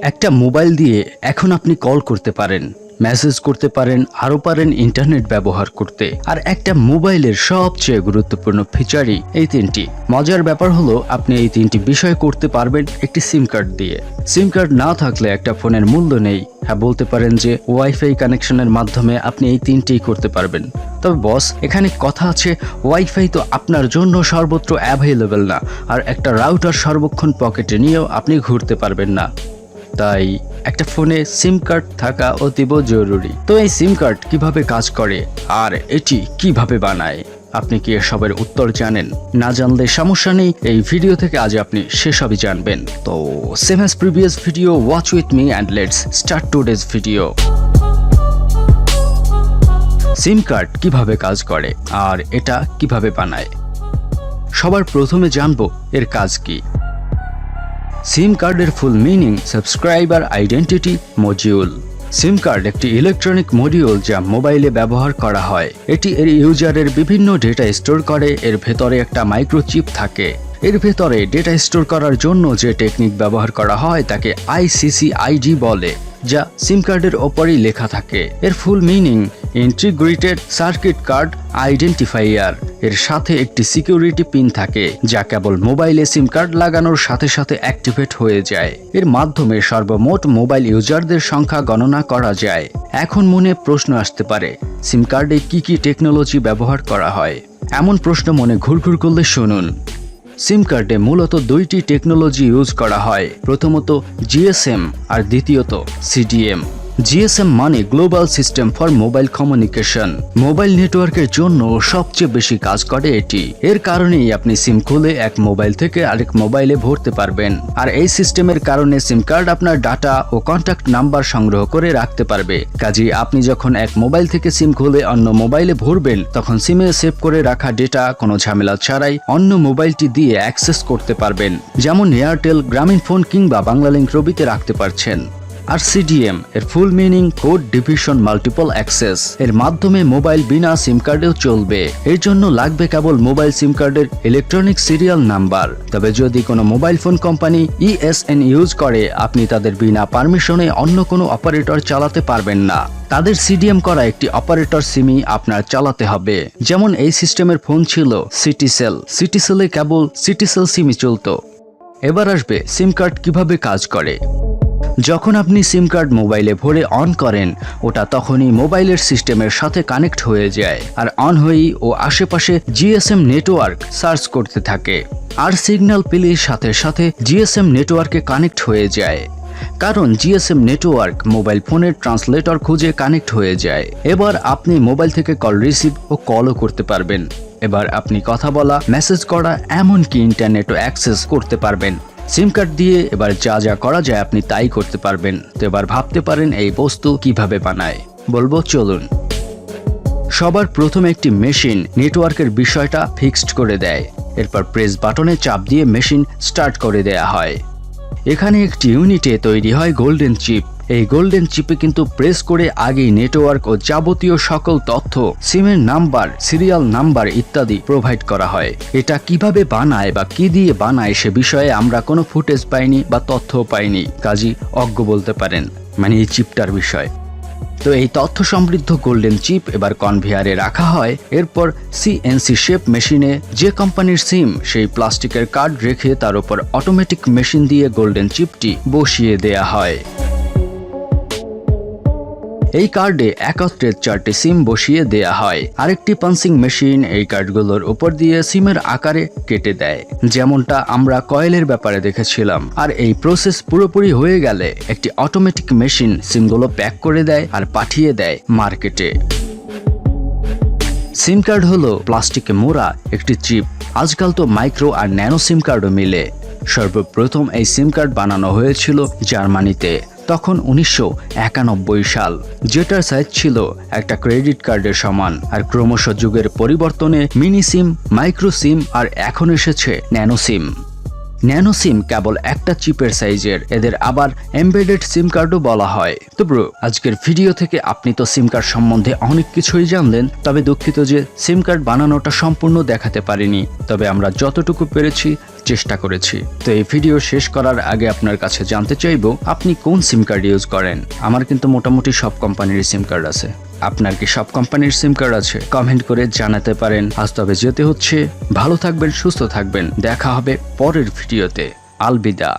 একটা মোবাইল দিয়ে এখন আপনি কল করতে পারেন, মেসেজ করতে পারেন, আরও পারেন ইন্টারনেট ব্যবহার করতে। আর একটা মোবাইলের সবচেয়ে গুরুত্বপূর্ণ ফিচারই এই তিনটি। মজার ব্যাপার হলো আপনি এই তিনটি বিষয় করতে পারবেন একটি সিম কার্ড দিয়ে। সিম কার্ড না থাকলে একটা ফোনের মূল্য নেই। হ্যাঁ, বলতে পারেন যে ওয়াইফাই কানেকশনের মাধ্যমে আপনি এই তিনটিই করতে পারবেন। তবে বস, এখানে কথা আছে, ওয়াইফাই তো আপনার জন্য সর্বত্র অ্যাভেলেবেল না, আর একটা রাউটার সর্বক্ষণ পকেটে নিয়েও আপনি ঘুরতে পারবেন না। তাই একটা ফোনে সিম কার্ড থাকা অতীব জরুরি। তো এই সিম কার্ড কিভাবে কাজ করে আর এটি কিভাবে বানায়, আপনি কি এসবের উত্তর জানেন? না জানলে সমস্যা নেই, এই ভিডিও থেকে আজ আপনি সেসবই জানবেন। তো same as previous video, watch with me and let's start today's video. SIM card কিভাবে কাজ করে আর এটা কিভাবে বানায়, সবার প্রথমে জানবো এর কাজ কি। সিম কার্ডের full meaning subscriber identity module. সিম কার্ড একটি ইলেকট্রনিক মডিউল যা মোবাইলে ব্যবহার করা হয়। এটি এর ইউজারের বিভিন্ন ডেটা স্টোর করে। এর ভেতরে একটা মাইক্রোচিপ থাকে। এর ভেতরে ডেটা স্টোর করার জন্য যে টেকনিক ব্যবহার করা হয় তাকে আইসিসি-আইডি বলে, যা সিম কার্ডের ওপরেই লেখা থাকে। এর full meaning integrated circuit card identifier. এর সাথে একটি সিকিউরিটি পিন থাকে যা কেবল মোবাইলে সিম কার্ড লাগানোর সাথে সাথে অ্যাক্টিভেট হয়ে যায়। এর মাধ্যমে সর্বমোট মোবাইল ইউজারদের সংখ্যা গণনা করা যায়। এখন মনে প্রশ্ন আসতে পারে, সিম কার্ডে কি কি টেকনোলজি ব্যবহার করা হয়? এমন প্রশ্ন মনে ঘুরঘুর করলে শুনুন। সিম কার্ডে মূলত দুইটি টেকনোলজি ইউজ করা হয়। প্রথমত জিএসএম আর দ্বিতীয়ত সিডিএম। জিএসএম মানে global system for mobile communication. Mobile নেটওয়ার্কের জন্য সবচেয়ে বেশি কাজ করে এটি। এর কারণেই আপনি সিম খুলে এক মোবাইল থেকে আরেক মোবাইলে ভরতে পারবেন। আর এই সিস্টেমের কারণে সিম কার্ড আপনার ডাটা ও কন্ট্যাক্ট নাম্বার সংগ্রহ করে রাখতে পারবে। কাজেই আপনি যখন এক মোবাইল থেকে সিম খুলে অন্য মোবাইলে ভরবেন, তখন সিমে সেভ করে রাখা ডেটা কোনো ঝামেলা ছাড়াই অন্য মোবাইলটি দিয়ে অ্যাক্সেস করতে পারবেন। যেমন এয়ারটেল, গ্রামীণ ফোন কিংবা বাংলালিংক রবিতে রাখতে পারছেন। আর সিডিএম এর full meaning code division multiple access. এর মাধ্যমে মোবাইল বিনা সিম কার্ডেও চলবে। এর জন্য লাগবে কেবল মোবাইল সিম কার্ডের ইলেকট্রনিক সিরিয়াল নাম্বার। তবে যদি কোনো mobile phone company ESN use করে, আপনি তাদের বিনা পারমিশনে অন্য কোনো অপারেটর চালাতে পারবেন না। তাদের সিডিএম করা একটি অপারেটর সিমই আপনার চালাতে হবে। যেমন এই সিস্টেমের ফোন ছিল সিটিসেল। সিটিসেলে কেবল সিটিসেল সিমই চলতো। এবার আসবে সিম কার্ড কিভাবে কাজ করে। যখন আপনি সিম কার্ড মোবাইলে ভরে অন করেন, ওটা তখনই মোবাইলের সিস্টেমের সাথে কানেক্ট হয়ে যায়। আর অন হয়েই ও আশেপাশে জিএসএম নেটওয়ার্ক সার্চ করতে থাকে। আর সিগন্যাল পেলে সাথে সাথে জিএসএম নেটওয়ার্কে কানেক্ট হয়ে যায়। কারণ জিএসএম নেটওয়ার্ক মোবাইল ফোনের ট্রান্সলেটর খুঁজে কানেক্ট হয়ে যায়। এবার আপনি মোবাইল থেকে কল রিসিভ ও কলও করতে পারবেন। এবার আপনি কথা বলা, মেসেজ করা, এমনকি ইন্টারনেটও অ্যাক্সেস করতে পারবেন। সিম কার্ড দিয়ে এবার যা যা করা যায় আপনি তাই করতে পারবেন। তো এবার ভাবতে পারেন এই বস্তু কিভাবে বানায়। বলবো, চলুন। সবার প্রথমে একটি মেশিন নেটওয়ার্কের বিষয়টা ফিক্সড করে দেয়। এরপর প্রেস বাটনে চাপ দিয়ে মেশিন স্টার্ট করে দেয়া হয়। এখানে একটি ইউনিটে তৈরি হয় গোল্ডেন চিপ। এই গোল্ডেন চিপে কিন্তু প্রেস করে আগেই নেটওয়ার্ক ও যাবতীয় সকল তথ্য, সিমের নাম্বার, সিরিয়াল নাম্বার ইত্যাদি প্রোভাইড করা হয়। এটা কিভাবে বানায় বা কি দিয়ে বানায় সে বিষয়ে আমরা কোনো ফুটেজ পাইনি বা তথ্য পাইনি। কাজী অজ্ঞ বলতে পারেন, মানে এই চিপটার বিষয়। তো এই তথ্য সমৃদ্ধ গোল্ডেন চিপ এবার কনভেয়ারে রাখা হয়। এরপর সিএনসি শেপ মেশিনে যে কোম্পানির সিম, সেই প্লাস্টিকের কার্ড রেখে তার উপর অটোমেটিক মেশিন দিয়ে গোল্ডেন চিপটি বসিয়ে দেয়া হয়। এই কার্ডে একত্রে 4টি সিম বসিয়ে দেয়া হয়। আরেকটি পাঞ্চিং মেশিন এই কার্ডগুলোর উপর দিয়ে সিমের আকারে কেটে দেয়, যেমনটা আমরা কয়েলের ব্যাপারে দেখেছিলাম। আর এই প্রসেস পুরোপুরি হয়ে গেলে একটি অটোমেটিক মেশিন সিমগুলো প্যাক করে দেয় আর পাঠিয়ে দেয় মার্কেটে। সিম কার্ড হলো প্লাস্টিকে মোড়া একটি চিপ। আজকাল তো মাইক্রো আর ন্যানো সিম কার্ডও মিলে। সর্বপ্রথম এই সিম কার্ড বানানো হয়েছিল জার্মানিতে, তখন 1991 সাল, যেটার সাইজ ছিল একটা ক্রেডিট কার্ডের সমান। আর ক্রমশ যুগের পরিবর্তনে মিনি সিম, মাইক্রো সিম আর এখন এসেছে ন্যানো সিম। ন্যানো সিম কেবল একটা চিপের সাইজের। এদের আবার এমবেডেড সিম কার্ডও বলা হয়। তো ব্রো, আজকের ভিডিও থেকে আপনি তো সিম কার্ড সম্বন্ধে অনেক কিছুই জানলেন। তবে দুঃখিত যে সিম কার্ড বানানোটা সম্পূর্ণ দেখাতে পারিনি। তবে আমরা যতটুকু পেরেছি চেষ্টা করেছি। তো এই ভিডিও শেষ করার আগে আপনার কাছে জানতে চাইবো আপনি কোন সিম কার্ড ইউজ করেন। আমার কিন্তু মোটামুটি সব কোম্পানির সিম কার্ড আছে। আপনার কি সব কোম্পানির সিম কার্ড আছে? কমেন্ট করে জানাতে পারেন। আজ তবে যেতে হচ্ছে। ভালো থাকবেন, সুস্থ থাকবেন। দেখা হবে পরের ভিডিওতে। আলবিদা।